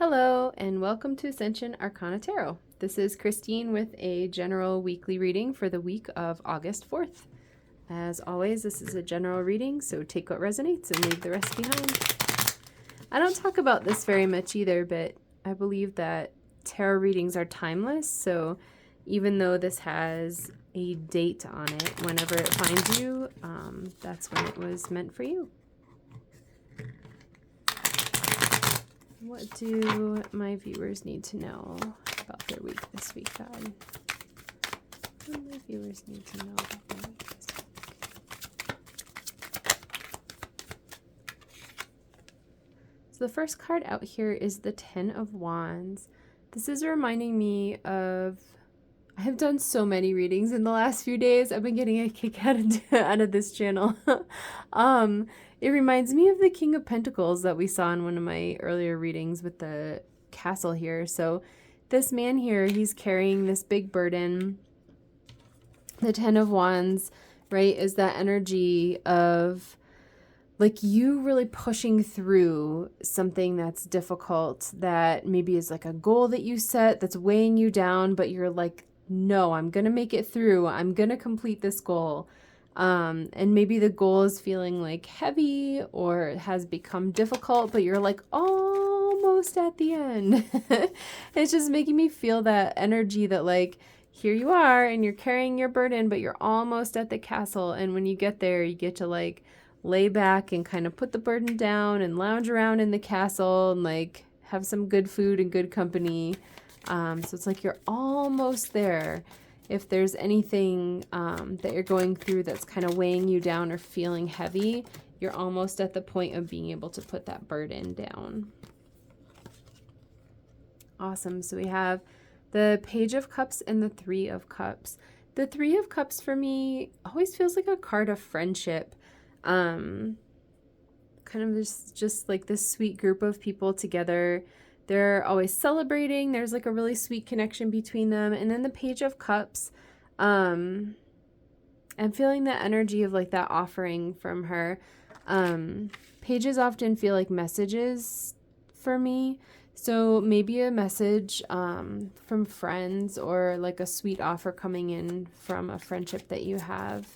Hello, and welcome to Ascension Arcana Tarot. This is Christine with a general weekly reading for the week of August 4th. As always, this is a general reading, so take what resonates and leave the rest behind. I don't talk about this very much either, but I believe that tarot readings are timeless, so even though this has a date on it, whenever it finds you, that's when it was meant for you. What do my viewers need to know about their week this week, God? What do my viewers need to know about their week this week? So the first card out here is the Ten of Wands. This is reminding me of... I have done so many readings in the last few days. I've been getting a kick out of this channel. It reminds me of the King of Pentacles that we saw in one of my earlier readings with the castle here. So this man here, he's carrying this big burden. The Ten of Wands, right, is that energy of like you really pushing through something that's difficult, that maybe is like a goal that you set that's weighing you down, but you're like, no, I'm going to make it through. I'm going to complete this goal. And maybe the goal is feeling like heavy or has become difficult, but you're like almost at the end. It's just making me feel that energy that like, here you are and you're carrying your burden, but you're almost at the castle. And when you get there, you get to like lay back and kind of put the burden down and lounge around in the castle and like have some good food and good company. So it's like you're almost there. If there's anything that you're going through that's kind of weighing you down or feeling heavy, you're almost at the point of being able to put that burden down. Awesome. So we have the Page of Cups and the Three of Cups. The Three of Cups for me always feels like a card of friendship. Kind of just like this sweet group of people together. They're always celebrating. There's like a really sweet connection between them. And then the Page of Cups, I'm feeling that energy of like that offering from her. Pages often feel like messages for me. So maybe a message from friends or like a sweet offer coming in from a friendship that you have.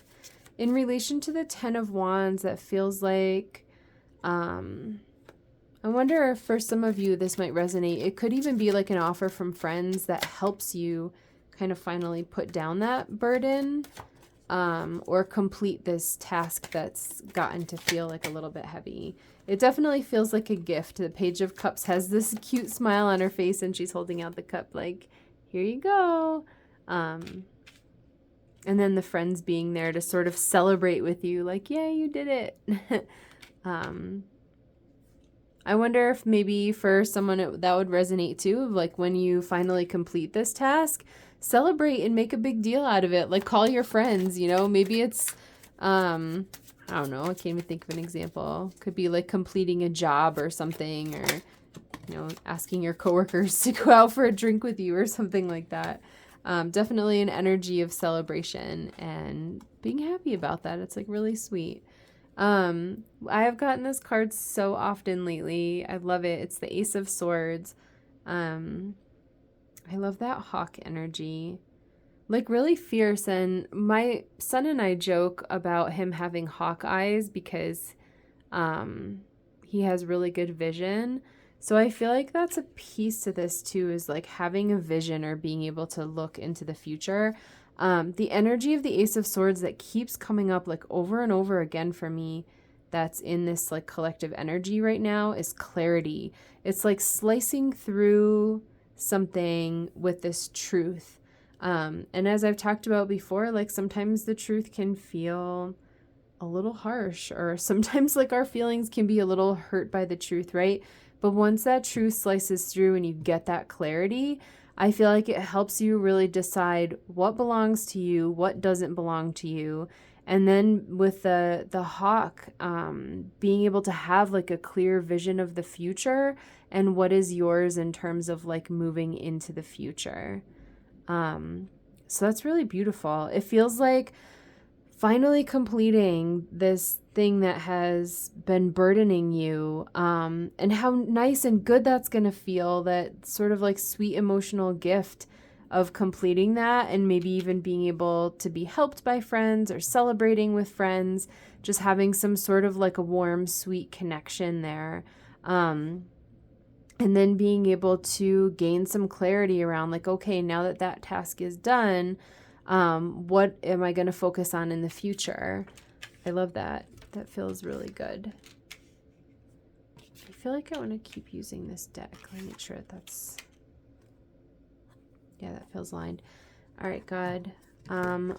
In relation to the Ten of Wands, that feels like... I wonder if for some of you this might resonate. It could even be like an offer from friends that helps you kind of finally put down that burden or complete this task that's gotten to feel like a little bit heavy. It definitely feels like a gift. The Page of Cups has this cute smile on her face and she's holding out the cup like, here you go. And then the friends being there to sort of celebrate with you like, yeah, you did it. I wonder if maybe for someone that would resonate too, like when you finally complete this task, celebrate and make a big deal out of it. Like call your friends, you know, maybe it's, I don't know, I can't even think of an example. Could be like completing a job or something, or, you know, asking your coworkers to go out for a drink with you or something like that. Definitely an energy of celebration and being happy about that. It's like really sweet. I have gotten this card so often lately. I love it. It's the Ace of Swords. I love that hawk energy. Like really fierce. And my son and I joke about him having hawk eyes because he has really good vision. So I feel like that's a piece to this too, is like having a vision or being able to look into the future. The energy of the Ace of Swords that keeps coming up like over and over again for me, that's in this like collective energy right now, is clarity. It's like slicing through something with this truth. And as I've talked about before, like sometimes the truth can feel a little harsh, or sometimes like our feelings can be a little hurt by the truth, right? But once that truth slices through and you get that clarity, I feel like it helps you really decide what belongs to you, what doesn't belong to you. And then with the hawk, being able to have like a clear vision of the future and what is yours in terms of like moving into the future. So that's really beautiful. It feels like finally completing this thing that has been burdening you, and how nice and good that's going to feel, that sort of like sweet emotional gift of completing that, and maybe even being able to be helped by friends or celebrating with friends, just having some sort of like a warm, sweet connection there. And then being able to gain some clarity around like, okay, now that that task is done, what am I going to focus on in the future? I love that. That feels really good. I feel like I want to keep using this deck. Let me make sure that's, yeah, that feels lined. All right, God.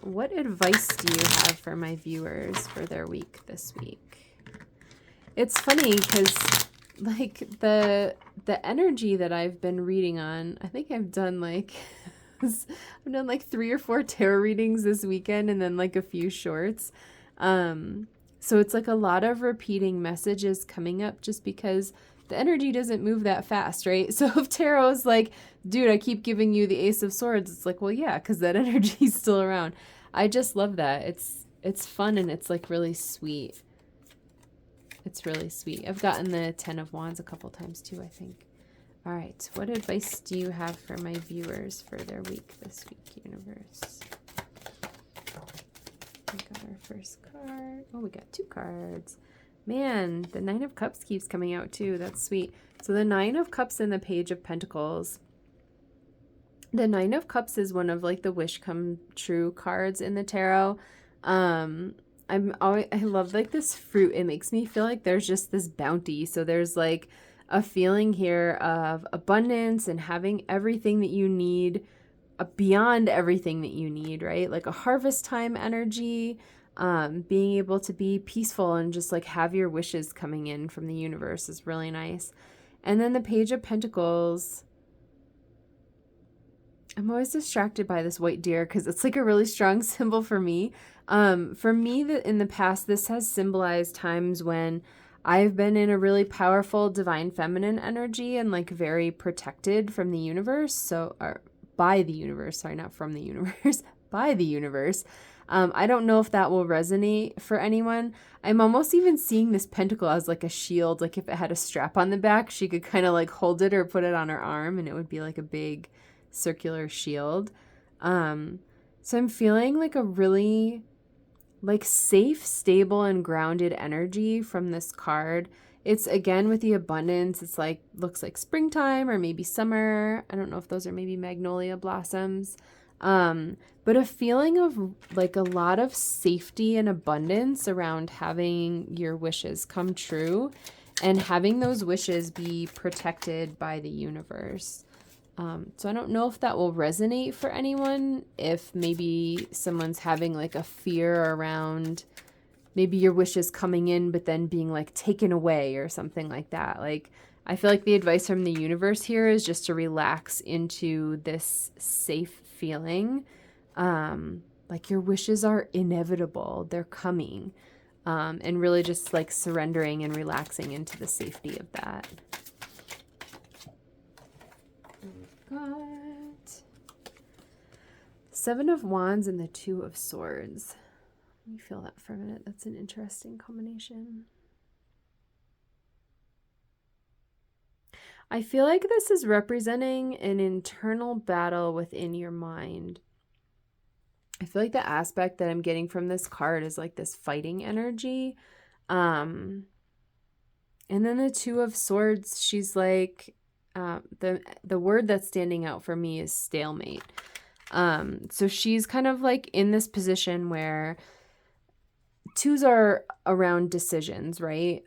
What advice do you have for my viewers for their week this week? It's funny because like the energy that I've been reading on, I think I've done like I've done like 3 or 4 tarot readings this weekend, and then like a few shorts. So it's like a lot of repeating messages coming up, just because the energy doesn't move that fast, right? So if tarot's like, dude, I keep giving you the Ace of Swords, it's like, well, yeah, because that energy's still around. I just love that. It's fun, and it's like really sweet. It's really sweet. I've gotten the 10 of Wands a couple times too, I think. All right. What advice do you have for my viewers for their week this week, universe? We got our first card. Oh, we got 2 cards. Man, the 9 of Cups keeps coming out too. That's sweet. So the 9 of Cups and the Page of Pentacles. The 9 of Cups is one of like the wish come true cards in the tarot. I love like this fruit. It makes me feel like there's just this bounty. So there's like a feeling here of abundance and having everything that you need, beyond everything that you need, right? Like a harvest time energy, being able to be peaceful and just like have your wishes coming in from the universe is really nice. And then the Page of Pentacles, I'm always distracted by this white deer because it's like a really strong symbol for me. For me, in the past, this has symbolized times when I've been in a really powerful divine feminine energy and like very protected from the universe. So, or by the universe, sorry, not from the universe, by the universe. I don't know if that will resonate for anyone. I'm almost even seeing this pentacle as like a shield. Like if it had a strap on the back, she could kind of like hold it or put it on her arm, and it would be like a big circular shield. So I'm feeling like a really like safe, stable, and grounded energy from this card. It's again with the abundance. It's like, looks like springtime or maybe summer. I don't know if those are maybe magnolia blossoms. But a feeling of like a lot of safety and abundance around having your wishes come true and having those wishes be protected by the universe. So I don't know if that will resonate for anyone, if maybe someone's having like a fear around maybe your wishes coming in, but then being like taken away or something like that. Like, I feel like the advice from the universe here is just to relax into this safe feeling. Like your wishes are inevitable. They're coming. And really just like surrendering and relaxing into the safety of that. Got 7 of Wands and the 2 of Swords. Let me feel that for a minute. That's an interesting combination. I feel like this is representing an internal battle within your mind. I feel like the aspect that I'm getting from this card is like this fighting energy. And then the 2 of Swords, she's like, the word that's standing out for me is stalemate. So she's kind of like in this position where 2s are around decisions, right?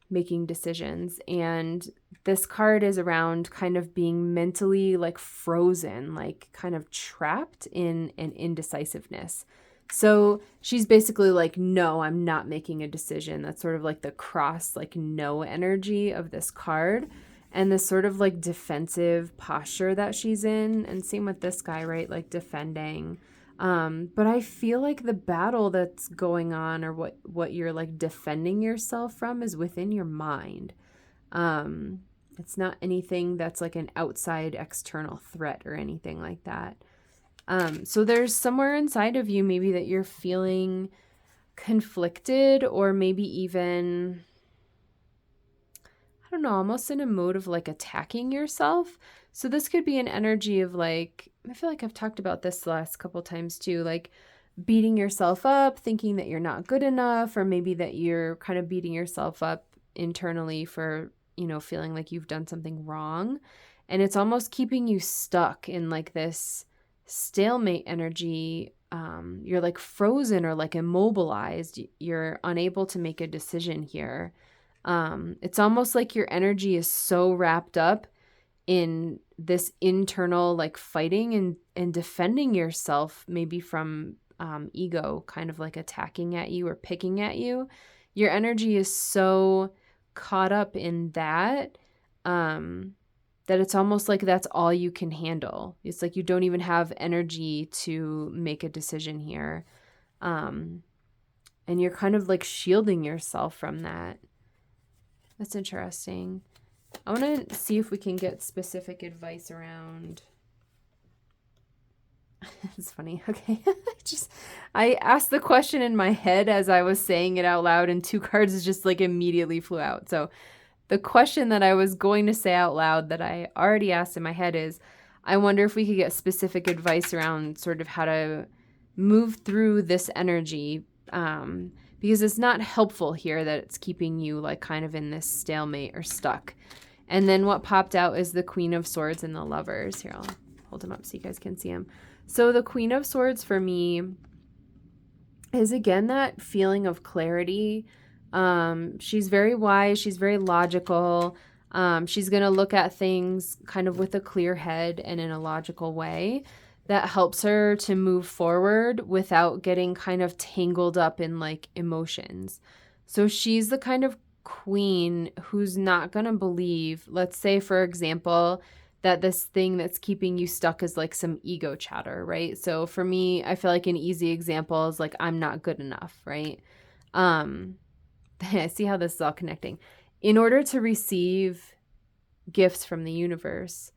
Making decisions. And this card is around kind of being mentally like frozen, like kind of trapped in an indecisiveness. So she's basically like, no, I'm not making a decision. That's sort of like the cross, like no energy of this card. And this sort of like defensive posture that she's in. And same with this guy, right? Like defending. But I feel like the battle that's going on, or what you're like defending yourself from, is within your mind. It's not anything that's like an outside external threat or anything like that. So there's somewhere inside of you maybe that you're feeling conflicted, or maybe even, I don't know, almost in a mode of like attacking yourself. So this could be an energy of like, I feel like I've talked about this the last couple times too, like beating yourself up, thinking that you're not good enough, or maybe that you're kind of beating yourself up internally for, feeling like you've done something wrong. And it's almost keeping you stuck in like this stalemate energy. You're like frozen or like immobilized. You're unable to make a decision here. It's almost like your energy is so wrapped up in this internal like fighting and defending yourself, maybe from ego kind of like attacking at you or picking at you. Your energy is so caught up in that that it's almost like that's all you can handle. It's like you don't even have energy to make a decision here. And you're kind of like shielding yourself from that. That's interesting. I want to see if we can get specific advice around. It's funny. Okay. I asked the question in my head as I was saying it out loud, and 2 cards just like immediately flew out. So the question that I was going to say out loud that I already asked in my head is, I wonder if we could get specific advice around sort of how to move through this energy. Because it's not helpful here that it's keeping you like kind of in this stalemate or stuck. And then what popped out is the Queen of Swords and the Lovers. Here, I'll hold them up so you guys can see them. So the Queen of Swords for me is again that feeling of clarity. She's very wise. She's very logical. She's going to look at things kind of with a clear head and in a logical way that helps her to move forward without getting kind of tangled up in like emotions. So she's the kind of queen who's not going to believe, let's say, for example, that this thing that's keeping you stuck is like some ego chatter, right? So for me, I feel like an easy example is like, I'm not good enough, right? I see how this is all connecting. In order to receive gifts from the universe,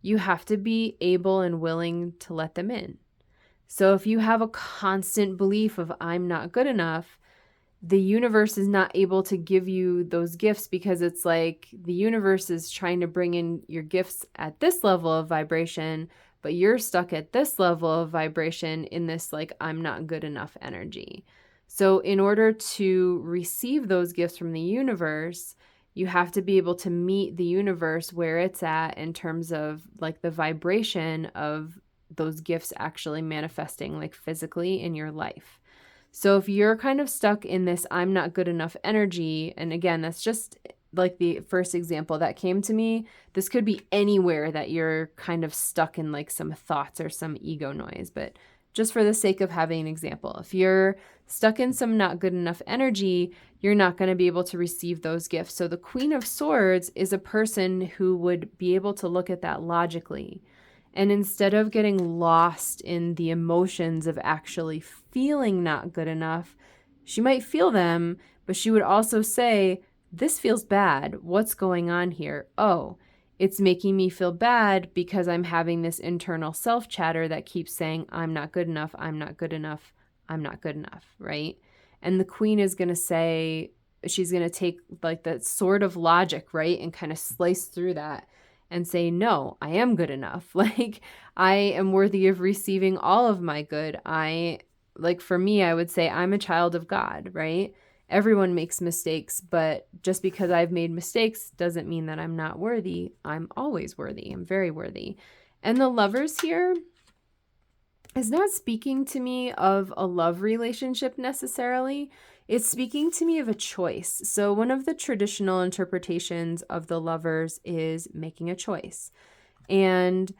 you have to be able and willing to let them in. So if you have a constant belief of I'm not good enough, the universe is not able to give you those gifts because it's like the universe is trying to bring in your gifts at this level of vibration, but you're stuck at this level of vibration in this like I'm not good enough energy. So in order to receive those gifts from the universe, you have to be able to meet the universe where it's at in terms of like the vibration of those gifts actually manifesting like physically in your life. So if you're kind of stuck in this I'm not good enough energy, and again, that's just like the first example that came to me, this could be anywhere that you're kind of stuck in like some thoughts or some ego noise, but just for the sake of having an example, if you're stuck in some not good enough energy, you're not going to be able to receive those gifts. So the Queen of Swords is a person who would be able to look at that logically. And instead of getting lost in the emotions of actually feeling not good enough, she might feel them, but she would also say, this feels bad. What's going on here? Oh, it's making me feel bad because I'm having this internal self chatter that keeps saying, I'm not good enough, I'm not good enough, I'm not good enough, right? And the queen is going to say, she's going to take like that sword of logic, right? And kind of slice through that and say, no, I am good enough. Like, I am worthy of receiving all of my good. For me, I would say I'm a child of God, right? Everyone makes mistakes, but just because I've made mistakes doesn't mean that I'm not worthy. I'm always worthy. I'm very worthy. And the Lovers here is not speaking to me of a love relationship necessarily. It's speaking to me of a choice. So one of the traditional interpretations of the Lovers is making a choice. And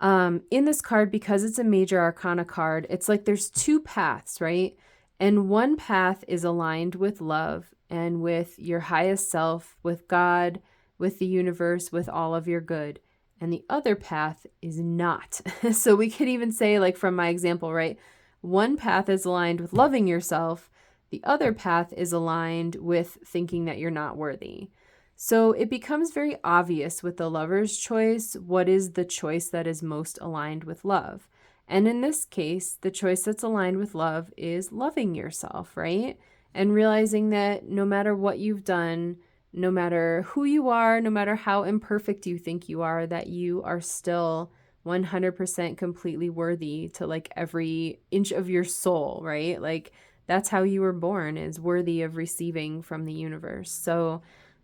in this card, because it's a major arcana card, it's like there's 2 paths, right? And one path is aligned with love and with your highest self, with God, with the universe, with all of your good. And the other path is not. So we could even say, like from my example, right? One path is aligned with loving yourself. The other path is aligned with thinking that you're not worthy. So it becomes very obvious with the Lover's choice, what is the choice that is most aligned with love. And in this case, the choice that's aligned with love is loving yourself, right? And realizing that no matter what you've done, no matter who you are, no matter how imperfect you think you are, that you are still 100% completely worthy to like every inch of your soul, right? Like that's how you were born, is worthy of receiving from the universe. So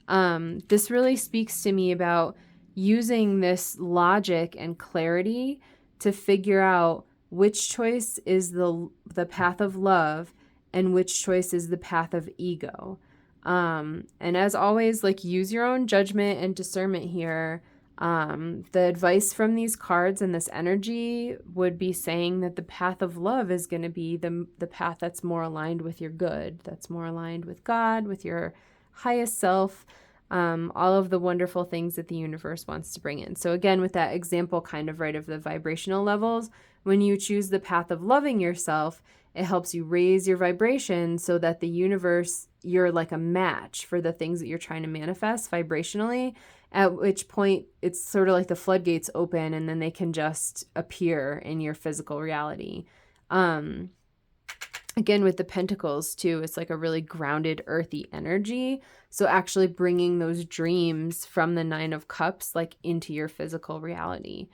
this really speaks to me about using this logic and clarity to figure out which choice is the path of love and which choice is the path of ego. And as always, like use your own judgment and discernment here. The advice from these cards and this energy would be saying that the path of love is going to be the path that's more aligned with your good, that's more aligned with God, with your highest self, all of the wonderful things that the universe wants to bring in. So again, with that example kind of right of the vibrational levels, when you choose the path of loving yourself, it helps you raise your vibration so that the universe, you're like a match for the things that you're trying to manifest vibrationally, at which point it's sort of like the floodgates open and then they can just appear in your physical reality. Again, with the pentacles too, it's like a really grounded, earthy energy. So actually bringing those dreams from the 9 of Cups like into your physical reality.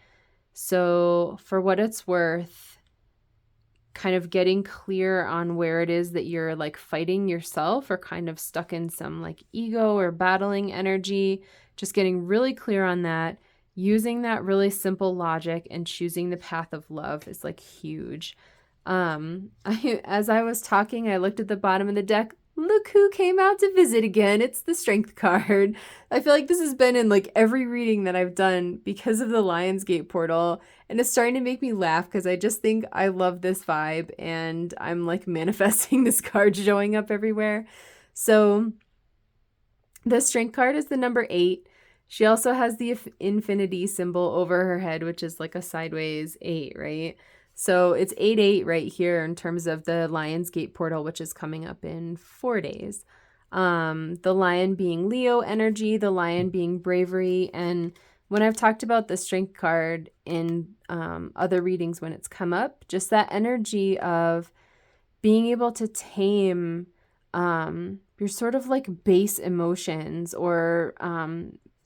So for what it's worth, kind of getting clear on where it is that you're like fighting yourself or kind of stuck in some like ego or battling energy, just getting really clear on that, using that really simple logic and choosing the path of love is like huge. As I was talking, I looked at the bottom of the deck. Look who came out to visit again. It's the Strength card. I feel like this has been in like every reading that I've done because of the Lionsgate portal. And it's starting to make me laugh because I just think I love this vibe and I'm like manifesting this card showing up everywhere. So the Strength card is the number 8. She also has the infinity symbol over her head, which is like a sideways 8, right? So it's 8-8 right here in terms of the Lionsgate portal, which is coming up in 4 days. The lion being Leo energy, the lion being bravery. And when I've talked about the Strength card in other readings when it's come up, just that energy of being able to tame your sort of like base emotions, or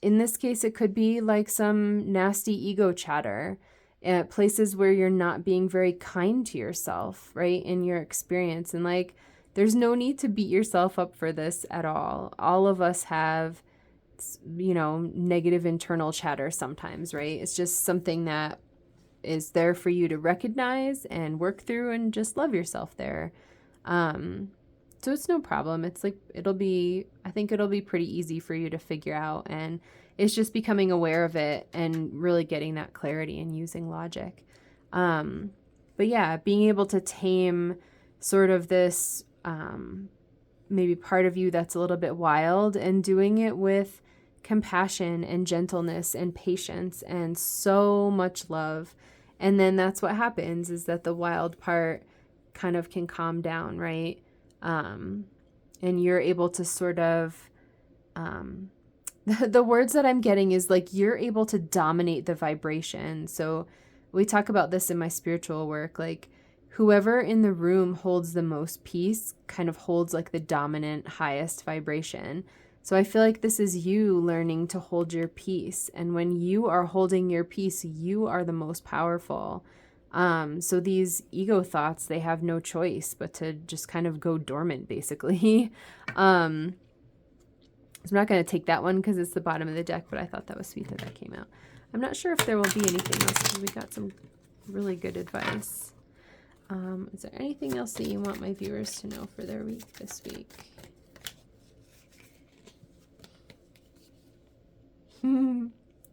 in this case, it could be like some nasty ego chatter at places where you're not being very kind to yourself, right, in your experience. And like, there's no need to beat yourself up for this at all. All of us have, you know, negative internal chatter sometimes, right? It's just something that is there for you to recognize and work through and just love yourself there. So it's no problem. It's like, I think it'll be pretty easy for you to figure out. And it's just becoming aware of it and really getting that clarity and using logic. But yeah, being able to tame sort of this maybe part of you that's a little bit wild, and doing it with compassion and gentleness and patience and so much love. And then that's what happens, is that the wild part kind of can calm down, right? And you're able to sort of, the words that I'm getting is like, you're able to dominate the vibration. So we talk about this in my spiritual work, like whoever in the room holds the most peace kind of holds like the dominant highest vibration. So I feel like this is you learning to hold your peace. And when you are holding your peace, you are the most powerful. So these ego thoughts, they have no choice but to just kind of go dormant, basically. I'm not going to take that one because it's the bottom of the deck, but I thought that was sweet that that came out. I'm not sure if there will be anything else because we got some really good advice. Is there anything else that you want my viewers to know for their week this week?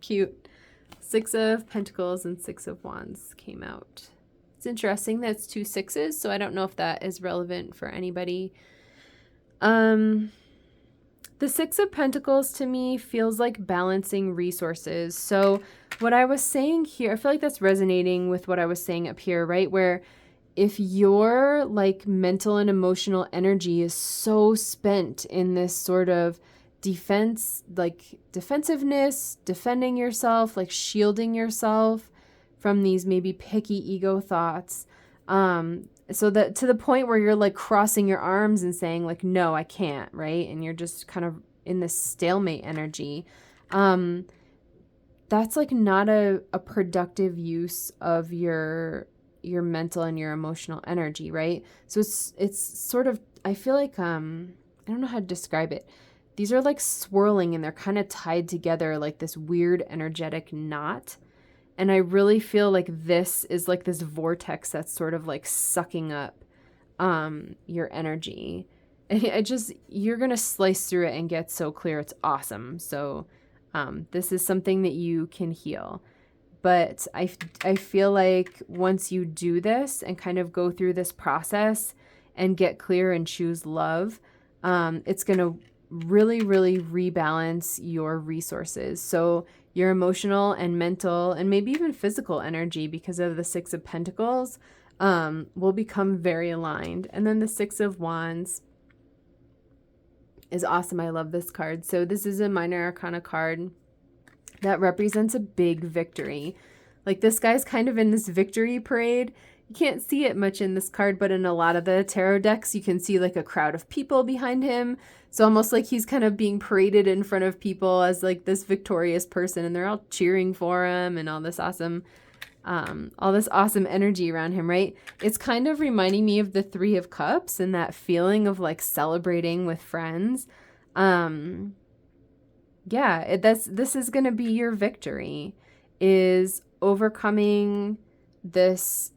Cute. 6 of Pentacles and 6 of Wands came out. It's interesting that it's 2 6s, so I don't know if that is relevant for anybody. The 6 of Pentacles to me feels like balancing resources. So what I was saying here, I feel like that's resonating with what I was saying up here, right? Where if your like mental and emotional energy is so spent in this sort of defensiveness, defending yourself, like shielding yourself from these maybe picky ego thoughts. So that to the point where you're like crossing your arms and saying like, no, I can't, right? And you're just kind of in this stalemate energy. That's like not a productive use of your mental and your emotional energy, right? So it's sort of, I feel like, I don't know how to describe it. These are like swirling and they're kind of tied together like this weird energetic knot. And I really feel like this is like this vortex that's sort of like sucking up your energy. You're going to slice through it and get so clear. It's awesome. So this is something that you can heal. But I feel like once you do this and kind of go through this process and get clear and choose love, it's going to really, really rebalance your resources. So your emotional and mental and maybe even physical energy, because of the Six of Pentacles, will become very aligned. And then the Six of Wands is awesome. I love this card. So this is a minor arcana card that represents a big victory. Like this guy's kind of in this victory parade. You can't see it much in this card, but in a lot of the tarot decks, you can see like a crowd of people behind him. So almost like he's kind of being paraded in front of people as like this victorious person, and they're all cheering for him and all this awesome energy around him, right? It's kind of reminding me of the Three of Cups and that feeling of like celebrating with friends. This is going to be your victory, is overcoming this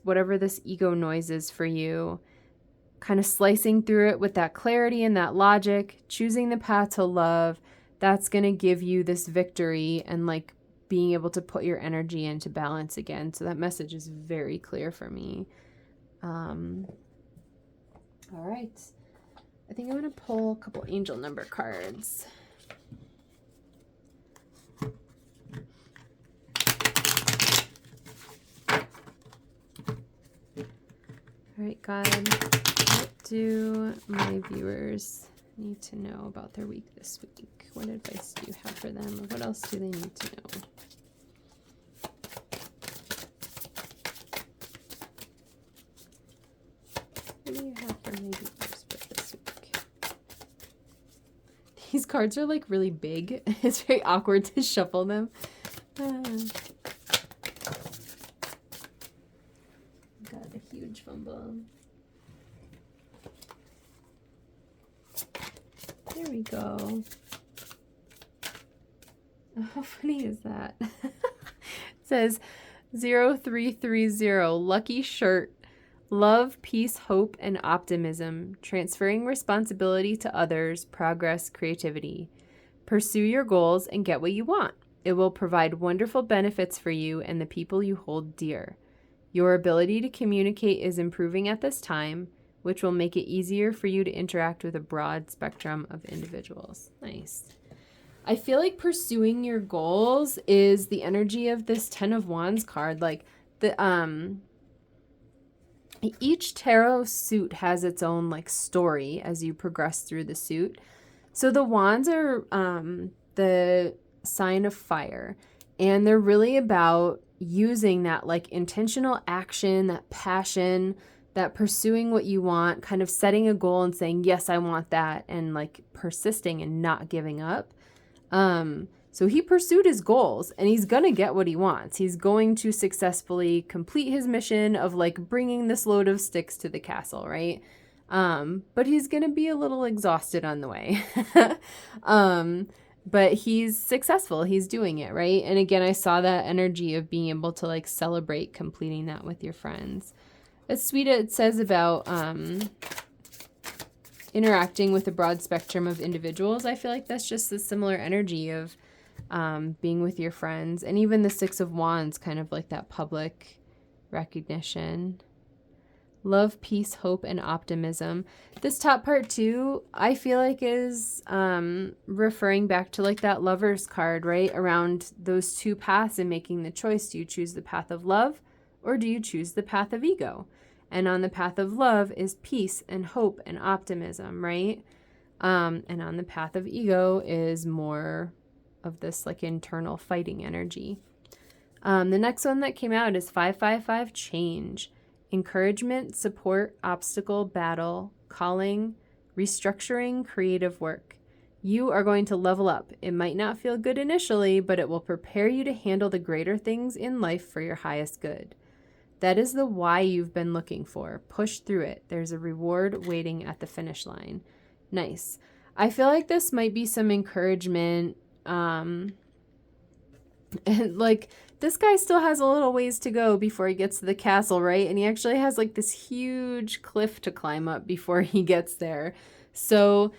whatever this ego noise is for you, kind of slicing through it with that clarity and that logic, choosing the path to love. That's going to give you this victory and like being able to put your energy into balance again. So that message is very clear for me. All right. I think I'm going to pull a couple angel number cards. All right, God, what do my viewers need to know about their week this week? What advice do you have for them, or what else do they need to know? What do you have for my viewers for this week? These cards are like really big. It's very awkward to shuffle them. Got a huge fumble. There we go. How funny is that? It says 0330, lucky shirt, love, peace, hope, and optimism, transferring responsibility to others, progress, creativity. Pursue your goals and get what you want. It will provide wonderful benefits for you and the people you hold dear. Your ability to communicate is improving at this time, which will make it easier for you to interact with a broad spectrum of individuals. Nice. I feel like pursuing your goals is the energy of this Ten of Wands card. Like each tarot suit has its own like story as you progress through the suit. So the wands are the sign of fire, and they're really about using that like intentional action, that passion, that pursuing what you want, kind of setting a goal and saying, yes, I want that, and like persisting and not giving up. So he pursued his goals and he's going to get what he wants. He's going to successfully complete his mission of like bringing this load of sticks to the castle, right? But he's going to be a little exhausted on the way. But he's successful. He's doing it, right? And again, I saw that energy of being able to like celebrate completing that with your friends. It's sweet. It says about interacting with a broad spectrum of individuals. I feel like that's just a similar energy of being with your friends. And even the Six of Wands, kind of like that public recognition. Love, peace, hope, and optimism. This top part too, I feel like is referring back to like that Lover's card, right? Around those two paths and making the choice. Do you choose the path of love or do you choose the path of ego? And on the path of love is peace and hope and optimism, right? And on the path of ego is more of this like internal fighting energy. The next one that came out is 555 change. Encouragement, support, obstacle, battle, calling, restructuring, creative work. You are going to level up. It might not feel good initially, but it will prepare you to handle the greater things in life for your highest good. That is the why you've been looking for. Push through it. There's a reward waiting at the finish line. Nice. I feel like this might be some encouragement. And like, this guy still has a little ways to go before he gets to the castle, right? And he actually has like this huge cliff to climb up before he gets there. So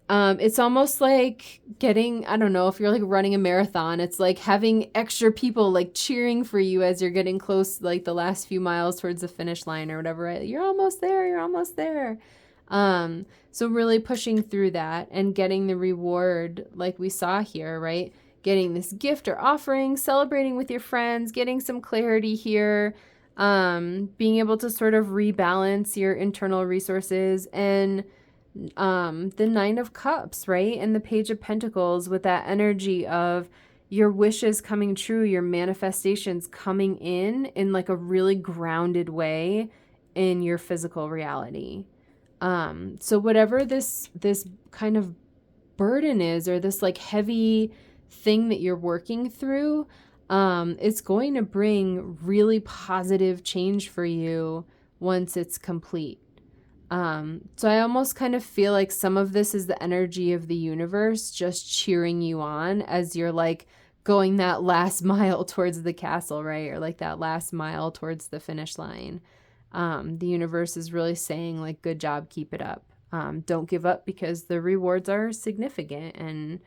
it's almost like getting, I don't know, if you're like running a marathon, it's like having extra people like cheering for you as you're getting close, like the last few miles towards the finish line or whatever, right? You're almost there. You're almost there. So really pushing through that and getting the reward like we saw here, right? Getting this gift or offering, celebrating with your friends, getting some clarity here, being able to sort of rebalance your internal resources, and the Nine of Cups, right? And the Page of Pentacles with that energy of your wishes coming true, your manifestations coming in like a really grounded way in your physical reality. So whatever this kind of burden is, or this like heavy thing that you're working through, it's going to bring really positive change for you once it's complete. So I almost kind of feel like some of this is the energy of the universe just cheering you on as you're like going that last mile towards the castle, right? Or like that last mile towards the finish line. The universe is really saying like, good job, keep it up. Don't give up because the rewards are significant. And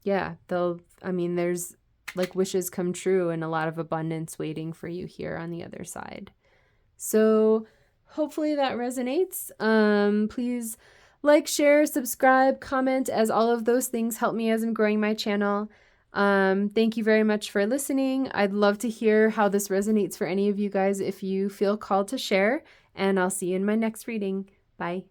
yeah, there's like wishes come true and a lot of abundance waiting for you here on the other side. So hopefully that resonates. Please like, share, subscribe, comment, as all of those things help me as I'm growing my channel. Thank you very much for listening. I'd love to hear how this resonates for any of you guys if you feel called to share, and I'll see you in my next reading. Bye.